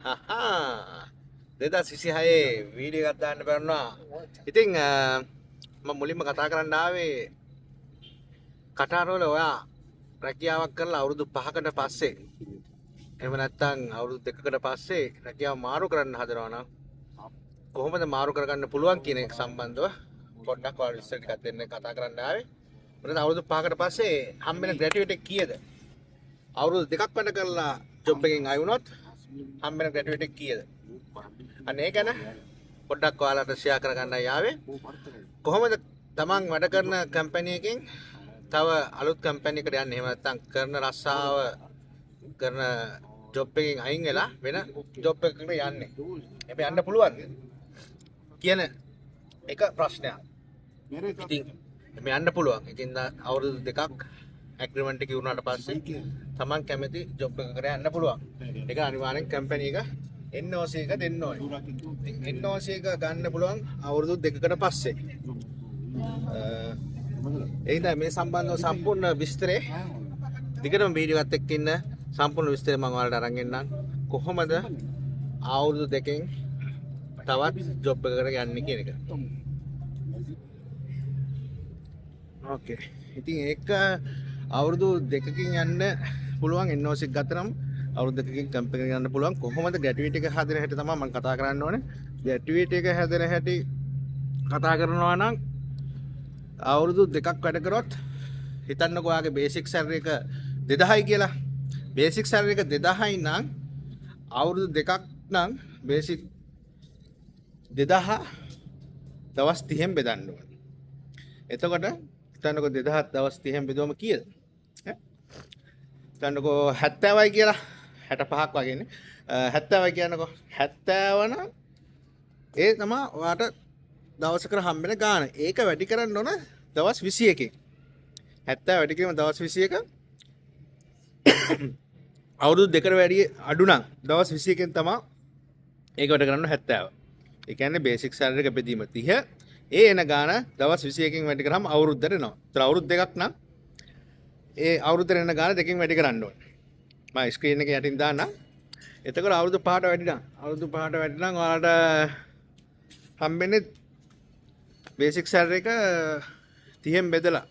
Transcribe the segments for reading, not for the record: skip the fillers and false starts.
හහා 2026 video එකක් දාන්න බැරුණා. ඉතින් මම මුලින්ම කතා කරන්න ආවේ කටාරවල ඔයා රැකියාවක් කරලා අවුරුදු 5කට පස්සේ එහෙම නැත්නම් අවුරුදු 2කට පස්සේ රැකියාව මාරු කරන්න හදනවා නම් කොහොමද මාරු කරගන්න පුළුවන් කියන එක සම්බන්ධව පොඩ්ඩක් ඔයාලා විස්තර ටිකක් දෙන්න කතා කරන්න ආවේ. මොකද අවුරුදු 5කට පස්සේ හම්බෙන ග්‍රැජුවේට් එක කීයද? අවුරුදු 2ක් වැඩ කරලා ජොබ් එකෙන් ආයි වුණොත් හම්බෙන ග්‍රැජුවේට් එක කීයද? අනේ ඒ ගැන පොඩ්ඩක් ඔයාලට ෂෙයා කරගන්නයි ආවේ. කොහොමද තමන් වැඩ කරන කම්පැනි එකෙන් තව අලුත් කම්පැනි එකට යන්නේ? එහෙම නැත්නම් කරන රස්සාව කරන ජොබ් එකෙන් අයින් වෙලා වෙන ජොබ් එකකට යන්නේ. හැබැයි යන්න පුළුවන්ද කියන එක ප්‍රශ්නයක්. ඉතින් මේ යන්න පුළුවන්. ඉතින් අවුරුදු 2ක් ඇග්‍රීමන්ට් එක ඉවරනාට පස්සේ තමන් කැමති ජොබ් එකකට යන්න පුළුවන්. ඒක අනිවාර්යෙන් කම්පැනි එක NOC එක දෙන්න ඕනේ. NOC එක ගන්න පුළුවන් අවුරුදු 2කට පස්සේ. එහෙනම් මේ සම්බන්ධව සම්පූර්ණ විස්තරේ දිගටම වීඩියෝ එකත් එක්ක ඉන්න සම්පූර්ණ විස්තරය මම ඔයාලට අරන් එන්නම්. කොහොමද අවුරුදු 2කින් තවත් ජොබ් එකකට යන්නේ කියන එක. ඕකේ. ඉතින් ඒක අවුරුදු 2කින් යන්න පුළුවන් NOC එක ගත්තනම් අවුරුදු 2කින් කම්පැනි එකකට යන්න පුළුවන්. කොහොමද ග්‍රැජුවේට් එක හදන හැටි තමයි මම කතා කරන්න ඕනේ. ග්‍රැජුවේට් එක හදන හැටි කතා කරනවා නම් අවුරුදු 2ක් වැඩ කරොත් හිතන්නකෝ ඔයාගේ බේසික් සැලරි එක 2000යි කියලා. බේසික් සැලරි එක 2000යි නම් අවුරුදු 2ක් නම් බේසික් 2000 දවස් 30න් බෙදන්න ඕනේ. එතකොට හිතන්නකෝ 2000 දවස් 30න් බෙදුවම කීයද? හිතන්නකෝ 70යි කියලා. 65ක් වගේනේ. 70යි කියනකෝ 70 නම් ඒ තමයි ඔයාට දවසකට හම්බෙන ගාණ. ඒක වැඩි කරන්න ඕන දවස් 21කින්. 70 වැඩි කිරීම දවස් 21. අවුරුදු 2කට වැඩි අඩු නම් දවස් 21කින් තමයි ඒක වැඩ කරන්න 70. ඒ කියන්නේ බේසික් සැලරි එක බෙදීම 30. ඒ එන ගාණ දවස් 21කින් වැඩි කරාම අවුරුද්දට එනවා. ඒතර අවුරුදු 2ක් නම් ඒ අවුරුද්දට එන ගාණ දෙකකින් වැඩි කරන්න ඕනේ. මම ස්ක්‍රීන් එකේ යටින් දාන්න. එතකොට අවුරුදු 5ට වැඩි නම් ඔයාලට හම්බෙන්නේ බේසික් සැලරි එක 30න් බෙදලා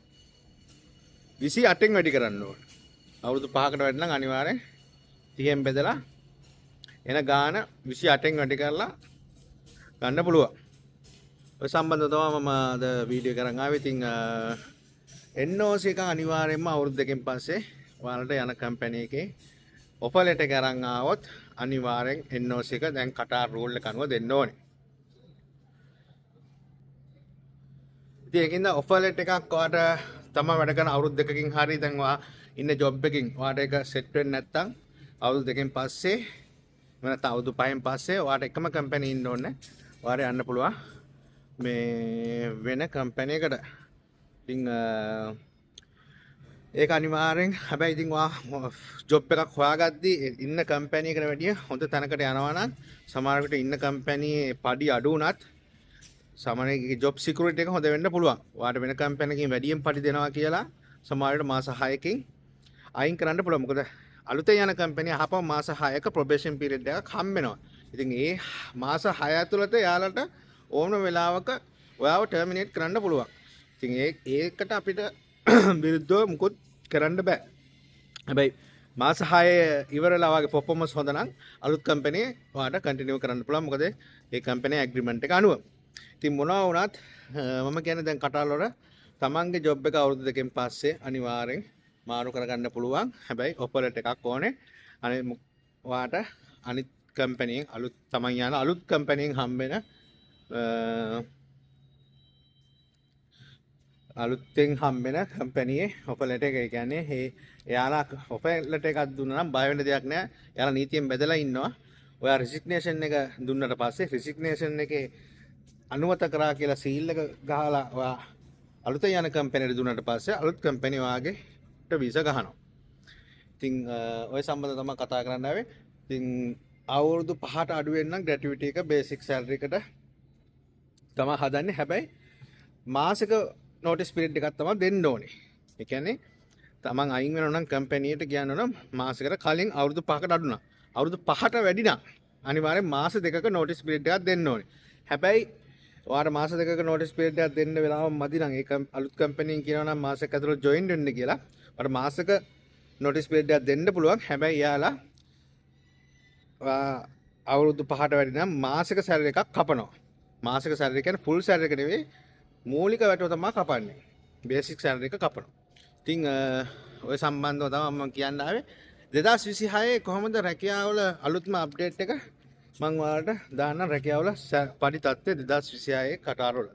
28න් වැඩි කරන්න ඕනේ. අවුරුදු 5කට වැඩි නම් අනිවාර්යෙන් 30න් බෙදලා එන ගාණ 28න් වැඩි කරලා ගන්න පුළුවන්. ඔය සම්බන්ධව තමයි මම අද වීඩියෝ කරන් ආවේ. ඉතින් NOC එක අනිවාර්යෙන්ම අවුරුදු 2කින් පස්සේ ඔයාලට යන කම්පැනි එකේ ඔෆර් ලෙටර් එක අරන් ආවොත් අනිවාර්යෙන් NOC එක දැන් කටාර් රූල් එක අනුව දෙන්න ඕනේ. ඉතින් ඒකින්ද ඔෆර් ලෙටර් එකක් ඔයාට තමයි වැඩ කරන අවුරුදු 2කින් හරි දැන් ඔයා ඉන්න ජොබ් එකකින් ඔයාට ඒක සෙට් වෙන්නේ නැත්නම් අවුරුදු 2කින් පස්සේ නැත්නම් අවුරුදු 5න් පස්සේ ඔයාට එකම කම්පැනි ඉන්න ඕනේ. ඔයාට යන්න පුළුවන් මේ වෙන කම්පැනි එකට. ඉතින් ඒක අනිවාර්යෙන් හැබැයි ඉතින් ඔයා ජොබ් එකක් හොයාගද්දි ඉන්න කම්පැනි එකට වැඩිය හොඳ තැනකට යනවා නම් සමහරකට ඉන්න කම්පැනියේ පඩි අඩු වුණත් සමහරගේ ජොබ් සිකියුරිටි එක හොඳ වෙන්න පුළුවන්. ඔයාට වෙන කම්පැනි එකකින් වැඩියෙන් පඩි දෙනවා කියලා සමහරවිට මාස 6කින් අයින් කරන්න පුළුවන්. මොකද අලුතෙන් යන කම්පැනි අහපම මාස 6ක ප්‍රොබේෂන් පීරියඩ් එකක් හම්බෙනවා. ඉතින් ඒ මාස 6 ඇතුළත යාලට ඕනම වෙලාවක ඔයාව ටර්මිනේට් කරන්න පුළුවන්. ඉතින් ඒකට අපිට විරුද්ධව මුකුත් කරන්න බෑ. හැබැයි මාස 6 ඉවරලා වගේ පර්ෆෝමන්ස් හොඳ නම් අලුත් කම්පැනි ඔයාට කන්ටිනියු කරන්න පුළුවන්. මොකද ඒ කම්පැනි ඇග්‍රීමන්ට් එක අනුව. ඉතින් මොනවා වුණත් මම කියන්නේ දැන් කටාල් වල තමන්ගේ ජොබ් එක අවුරුදු 2කින් පස්සේ අනිවාර්යෙන් මාරු කරගන්න පුළුවන්. හැබැයි ඔෆර් ලෙටර් එකක් ඕනේ. අනේ ඔයාට අනිත් කම්පැනියෙන් තමන් යන අලුත් කම්පැනියෙන් හම්බෙන අලුතෙන් හම්බෙන කම්පැනියේ ඔෆර් ලෙටර් එක. ඒ කියන්නේ එයාලා ඔෆර් ලෙටර් එකක් දුන්නා නම් බය වෙන්න දෙයක් නෑ. එයාලා නීතියෙන් බෙදලා ඉන්නවා. ඔයා රිසිග්නේෂන් එක දුන්නට පස්සේ රිසිග්නේෂන් එකේ අනුමත කරා කියලා සීල් එක ගහලා ඔයා අලුතෙන් යන කම්පැනියට දුන්නාට පස්සේ අලුත් කම්පැනි ඔයාගේට වීසා ගහනවා. ඉතින් ඔය සම්බන්ධව තමයි කතා කරන්න ආවේ. ඉතින් අවුරුදු 5ට අඩු වෙන නම් ග්‍රැජුවිටි එක බේසික් සැලරි එකට තමයි හදන්නේ. හැබැයි මාසික නෝටිස් පීරියඩ් එකක් තමයි දෙන්න ඕනේ. ඒ කියන්නේ තමන් අයින් වෙනවා නම් කම්පැනියට කියනවා නම් මාසෙකට කලින් අවුරුදු 5කට අඩු නම් අවුරුදු 5ට වැඩි නම් අනිවාර්යෙන් මාස දෙකක notice period එකක් දෙන්න ඕනේ. හැබැයි ඔයාට මාස දෙකක notice period එකක් දෙන්න වෙලාව මදි නම් ඒක අලුත් කම්පැනි එකකින් කියනවා නම් මාසයක් ඇතුළත join වෙන්න කියලා. ඔයාට මාසක notice period එකක් දෙන්න පුළුවන්. හැබැයි යාලා අවුරුදු 5ට වැඩි නම් මාසික සැලරි එකක් කපනවා. මාසික සැලරි කියන්නේ full සැලරි එක නෙවෙයි මූලික වැටුව තමයි කපන්නේ. බේසික් සැලරි එක කපනවා. ඉතින් ඔය සම්බන්ධව තමයි මම කියන්න ආවේ 2026 කොහොමද රැකියාවල අලුත්ම අප්ඩේට් එක මම ඔයාලට දාන්න රැකියාවල පඩි තත්ත්වය 2026 කටාරවල